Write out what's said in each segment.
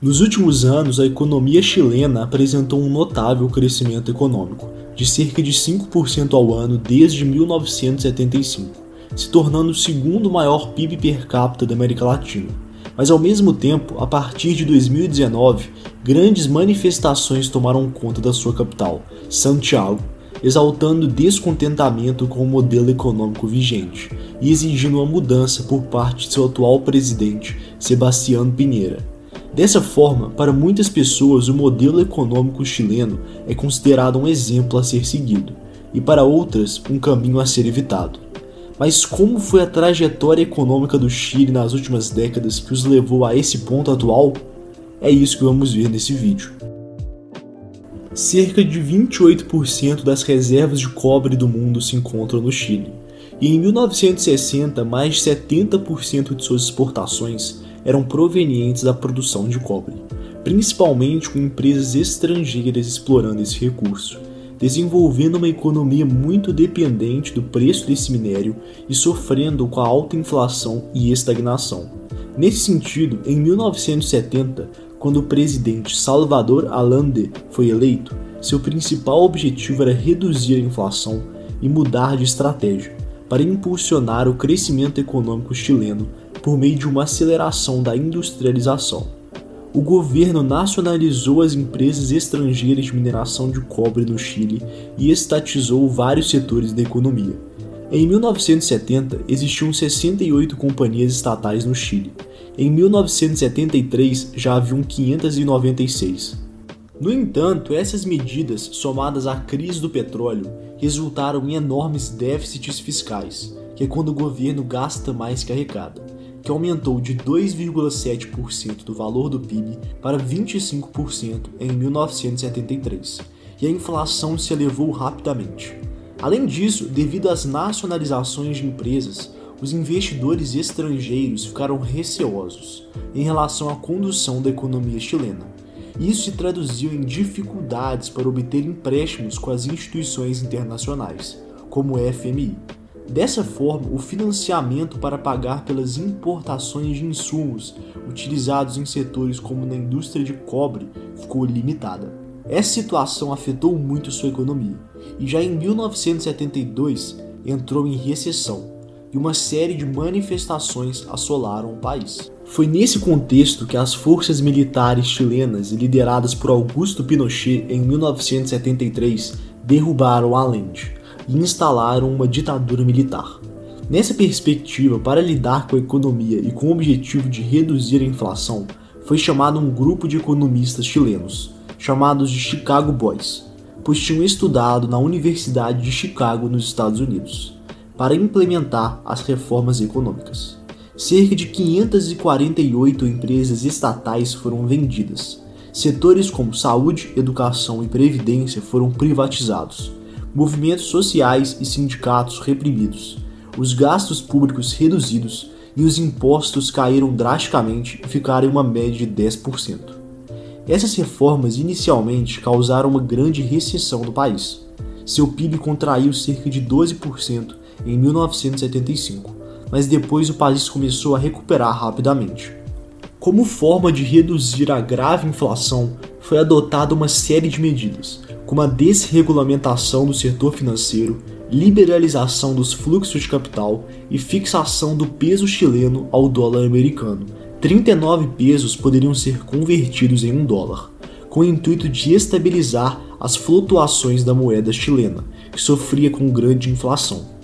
Nos últimos anos, a economia chilena apresentou um notável crescimento econômico, de cerca de 5% ao ano desde 1975, se tornando o segundo maior PIB per capita da América Latina. Mas ao mesmo tempo, a partir de 2019, grandes manifestações tomaram conta da sua capital, Santiago, exaltando descontentamento com o modelo econômico vigente e exigindo uma mudança por parte de seu atual presidente, Sebastián Piñera. Dessa forma, para muitas pessoas, o modelo econômico chileno é considerado um exemplo a ser seguido, e para outras, um caminho a ser evitado. Mas como foi a trajetória econômica do Chile nas últimas décadas que os levou a esse ponto atual? É isso que vamos ver nesse vídeo. Cerca de 28% das reservas de cobre do mundo se encontram no Chile, e em 1960, mais de 70% de suas exportações eram provenientes da produção de cobre, principalmente com empresas estrangeiras explorando esse recurso, desenvolvendo uma economia muito dependente do preço desse minério e sofrendo com a alta inflação e estagnação. Nesse sentido, em 1970, quando o presidente Salvador Allende foi eleito, seu principal objetivo era reduzir a inflação e mudar de estratégia, para impulsionar o crescimento econômico chileno por meio de uma aceleração da industrialização. O governo nacionalizou as empresas estrangeiras de mineração de cobre no Chile e estatizou vários setores da economia. Em 1970, existiam 68 companhias estatais no Chile. Em 1973, já haviam 596. No entanto, essas medidas, somadas à crise do petróleo, resultaram em enormes déficits fiscais, que é quando o governo gasta mais que arrecada, que aumentou de 2,7% do valor do PIB para 25% em 1973, e a inflação se elevou rapidamente. Além disso, devido às nacionalizações de empresas, os investidores estrangeiros ficaram receosos em relação à condução da economia chilena. Isso se traduziu em dificuldades para obter empréstimos com as instituições internacionais, como o FMI. Dessa forma, o financiamento para pagar pelas importações de insumos utilizados em setores como na indústria de cobre ficou limitada. Essa situação afetou muito sua economia, e já em 1972 entrou em recessão, e uma série de manifestações assolaram o país. Foi nesse contexto que as forças militares chilenas, lideradas por Augusto Pinochet em 1973, derrubaram Allende e instalaram uma ditadura militar. Nessa perspectiva, para lidar com a economia e com o objetivo de reduzir a inflação, foi chamado um grupo de economistas chilenos, chamados de Chicago Boys, pois tinham estudado na Universidade de Chicago, nos Estados Unidos, para implementar as reformas econômicas. Cerca de 548 empresas estatais foram vendidas. Setores como saúde, educação e previdência foram privatizados. Movimentos sociais e sindicatos reprimidos. Os gastos públicos reduzidos e os impostos caíram drasticamente e ficaram em uma média de 10%. Essas reformas inicialmente causaram uma grande recessão no país. Seu PIB contraiu cerca de 12% em 1975. Mas depois o país começou a recuperar rapidamente. Como forma de reduzir a grave inflação, foi adotada uma série de medidas, como a desregulamentação do setor financeiro, liberalização dos fluxos de capital e fixação do peso chileno ao dólar americano. 39 pesos poderiam ser convertidos em $1, com o intuito de estabilizar as flutuações da moeda chilena, que sofria com grande inflação.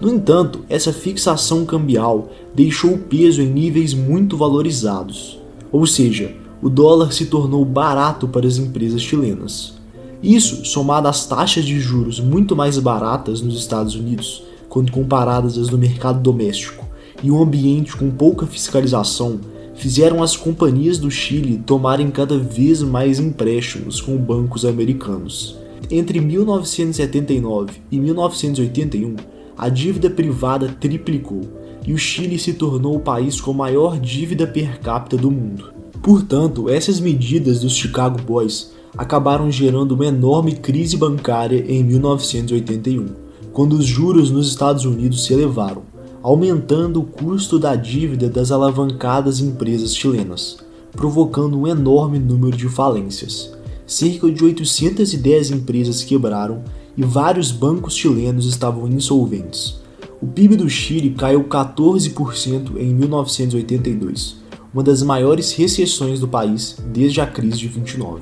No entanto, essa fixação cambial deixou o peso em níveis muito valorizados, ou seja, o dólar se tornou barato para as empresas chilenas. Isso, somado às taxas de juros muito mais baratas nos Estados Unidos, quando comparadas às do mercado doméstico, e um ambiente com pouca fiscalização, fizeram as companhias do Chile tomarem cada vez mais empréstimos com bancos americanos. Entre 1979 e 1981, a dívida privada triplicou e o Chile se tornou o país com maior dívida per capita do mundo. Portanto, essas medidas dos Chicago Boys acabaram gerando uma enorme crise bancária em 1981, quando os juros nos Estados Unidos se elevaram, aumentando o custo da dívida das alavancadas empresas chilenas. provocando um enorme número de falências. Cerca de 810 empresas quebraram e vários bancos chilenos estavam insolventes. O PIB do Chile caiu 14% em 1982, uma das maiores recessões do país desde a crise de 29.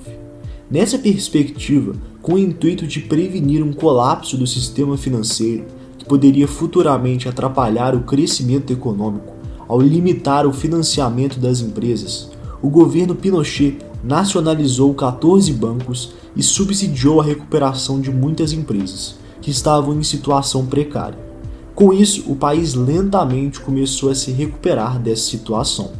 Nessa perspectiva, com o intuito de prevenir um colapso do sistema financeiro que poderia futuramente atrapalhar o crescimento econômico ao limitar o financiamento das empresas, o governo Pinochet nacionalizou 14 bancos e subsidiou a recuperação de muitas empresas que estavam em situação precária. Com isso, o país lentamente começou a se recuperar dessa situação.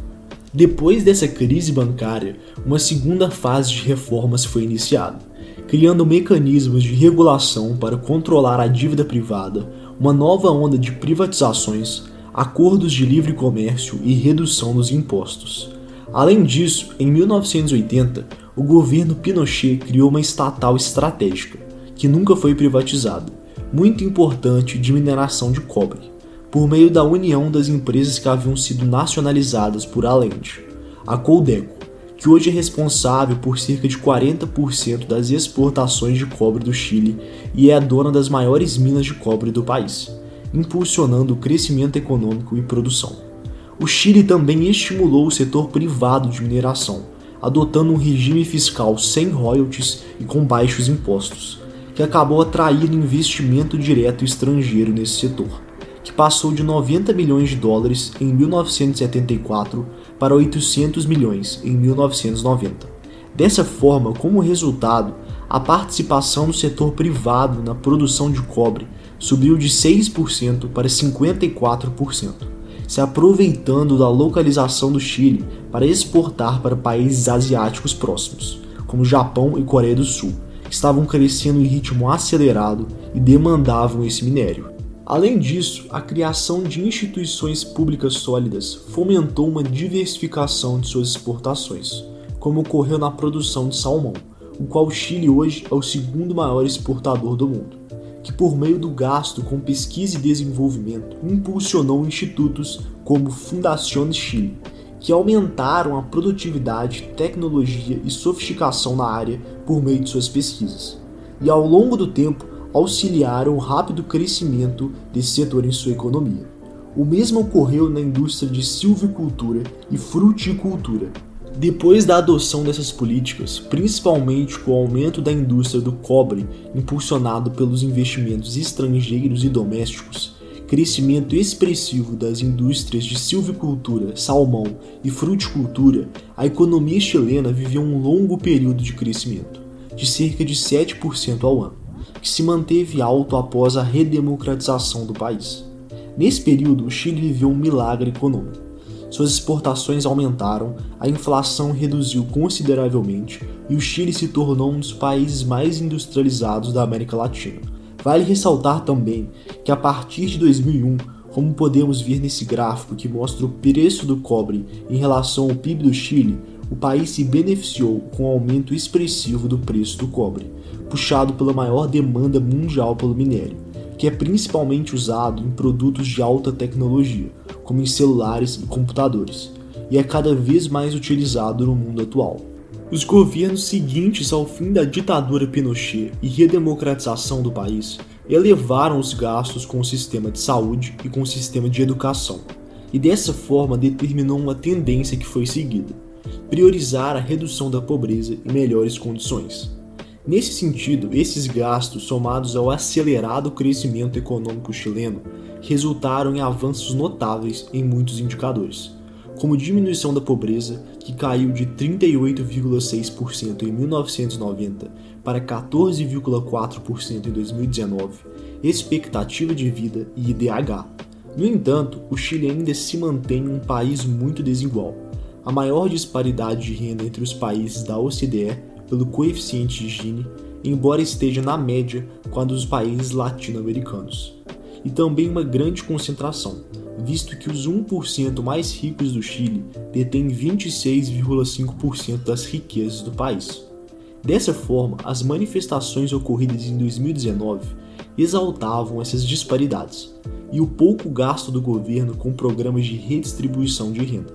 Depois dessa crise bancária, uma segunda fase de reformas foi iniciada, criando mecanismos de regulação para controlar a dívida privada, uma nova onda de privatizações, acordos de livre comércio e redução dos impostos. Além disso, em 1980, o governo Pinochet criou uma estatal estratégica, que nunca foi privatizada, muito importante de mineração de cobre, por meio da união das empresas que haviam sido nacionalizadas por Allende, a Coldeco, que hoje é responsável por cerca de 40% das exportações de cobre do Chile e é a dona das maiores minas de cobre do país, impulsionando o crescimento econômico e produção. O Chile também estimulou o setor privado de mineração, adotando um regime fiscal sem royalties e com baixos impostos, que acabou atraindo investimento direto estrangeiro nesse setor, que passou de 90 milhões de dólares em 1974 para 800 milhões em 1990. Dessa forma, como resultado, a participação do setor privado na produção de cobre subiu de 6% para 54%, se aproveitando da localização do Chile para exportar para países asiáticos próximos, como Japão e Coreia do Sul, que estavam crescendo em ritmo acelerado e demandavam esse minério. Além disso, a criação de instituições públicas sólidas fomentou uma diversificação de suas exportações, como ocorreu na produção de salmão, o qual o Chile hoje é o segundo maior exportador do mundo, que por meio do gasto com pesquisa e desenvolvimento impulsionou institutos como Fundación Chile, que aumentaram a produtividade, tecnologia e sofisticação na área por meio de suas pesquisas, e ao longo do tempo auxiliaram o rápido crescimento desse setor em sua economia. O mesmo ocorreu na indústria de silvicultura e fruticultura. Depois da adoção dessas políticas, principalmente com o aumento da indústria do cobre impulsionado pelos investimentos estrangeiros e domésticos, crescimento expressivo das indústrias de silvicultura, salmão e fruticultura, a economia chilena viveu um longo período de crescimento, de cerca de 7% ao ano, que se manteve alto após a redemocratização do país. Nesse período, o Chile viveu um milagre econômico. Suas exportações aumentaram, a inflação reduziu consideravelmente e o Chile se tornou um dos países mais industrializados da América Latina. Vale ressaltar também que a partir de 2001, como podemos ver nesse gráfico que mostra o preço do cobre em relação ao PIB do Chile, o país se beneficiou com o aumento expressivo do preço do cobre, puxado pela maior demanda mundial pelo minério, que é principalmente usado em produtos de alta tecnologia, como em celulares e computadores, e é cada vez mais utilizado no mundo atual. Os governos seguintes ao fim da ditadura Pinochet e redemocratização do país elevaram os gastos com o sistema de saúde e com o sistema de educação, e dessa forma determinou uma tendência que foi seguida: priorizar a redução da pobreza e melhores condições. Nesse sentido, esses gastos, somados ao acelerado crescimento econômico chileno, resultaram em avanços notáveis em muitos indicadores, como diminuição da pobreza, que caiu de 38,6% em 1990 para 14,4% em 2019, expectativa de vida e IDH. No entanto, o Chile ainda se mantém um país muito desigual, a maior disparidade de renda entre os países da OCDE pelo coeficiente de Gini, embora esteja na média com a dos países latino-americanos. E também uma grande concentração, visto que os 1% mais ricos do Chile detêm 26,5% das riquezas do país. Dessa forma, as manifestações ocorridas em 2019 exaltavam essas disparidades e o pouco gasto do governo com programas de redistribuição de renda,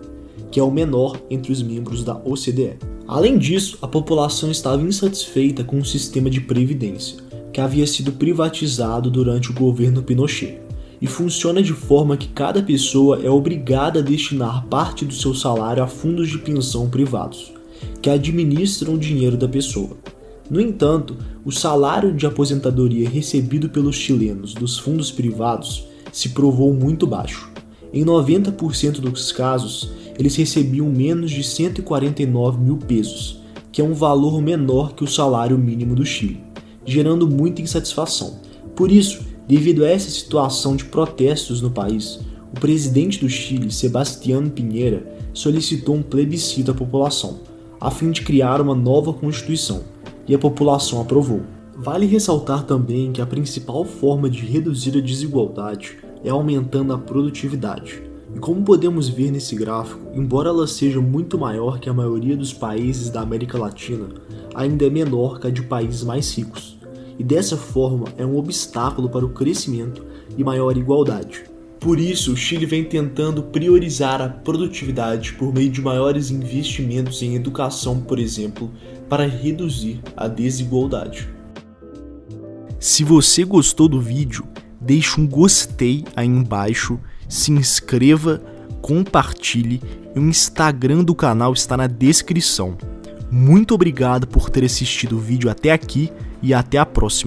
que é o menor entre os membros da OCDE. Além disso, a população estava insatisfeita com o sistema de previdência, que havia sido privatizado durante o governo Pinochet, e funciona de forma que cada pessoa é obrigada a destinar parte do seu salário a fundos de pensão privados, que administram o dinheiro da pessoa. No entanto, o salário de aposentadoria recebido pelos chilenos dos fundos privados se provou muito baixo. Em 90% dos casos, eles recebiam menos de 149 mil pesos, que é um valor menor que o salário mínimo do Chile, gerando muita insatisfação. Por isso, devido a essa situação de protestos no país, o presidente do Chile, Sebastián Piñera, solicitou um plebiscito à população, a fim de criar uma nova constituição, e a população aprovou. Vale ressaltar também que a principal forma de reduzir a desigualdade é aumentando a produtividade. E como podemos ver nesse gráfico, embora ela seja muito maior que a maioria dos países da América Latina, ainda é menor que a de países mais ricos. E dessa forma é um obstáculo para o crescimento e maior igualdade. Por isso, o Chile vem tentando priorizar a produtividade por meio de maiores investimentos em educação, por exemplo, para reduzir a desigualdade. Se você gostou do vídeo, deixe um gostei aí embaixo, se inscreva, compartilhe e o Instagram do canal está na descrição. Muito obrigado por ter assistido o vídeo até aqui e até a próxima.